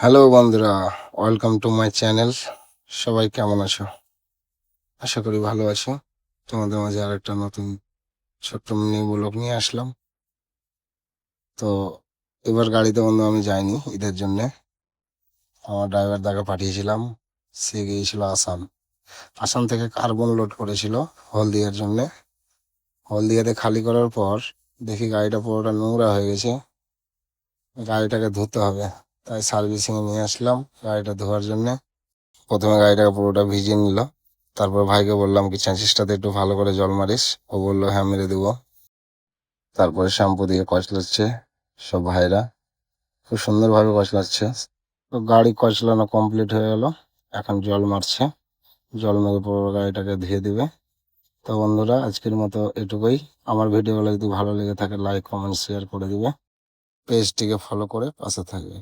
Hello বন্ধুরা, welcome to my channel. সবাই কেমন আছো? আশা করি ভালো আছো। তোমাদের মাঝে আরেকটা নতুন ছোট্ট মিনি ব্লগ নিয়ে আসলাম। তো এবার গাড়িতে বন্ধু আমি যাইনি ঈদের জন্যে। আমার ড্রাইভার দাকে পাঠিয়েছিলাম। সে গিয়েছিল আসাম। আসাম থেকে কার্বন লোড করেছিল হলদিয়ার জন্যে। হলদিয়াতে খালি করার পর দেখি গাড়িটা পুরোটা নোংরা হয়ে গেছে। গাড়িটাকে ধুতে হবে, তাই সার্ভিসিংয়ে নিয়ে আসলাম গাড়িটা ধোয়ার জন্যে। প্রথমে গাড়িটাকে পুরোটা ভিজিয়ে নিল। তারপর ভাইকে বললাম কি চেঁচিসটাতে একটু ভালো করে জল মারিস। ও বললো হ্যাঁ মেরে দেবো। তারপরে শ্যাম্পু দিয়ে কচলাচ্ছে সব ভাইরা, খুব সুন্দরভাবে কচলাচ্ছে। তো গাড়ি কচলানো কমপ্লিট হয়ে গেল। এখন জল মারছে, জল মেরে পুরো গাড়িটাকে ধুয়ে দিবে। তো বন্ধুরা, আজকের মতো এটুকুই। আমার ভিডিওগুলো যদি ভালো লেগে থাকে লাইক কমেন্ট শেয়ার করে দিবে। পেজটিকে ফলো করে পাশে থাকবে।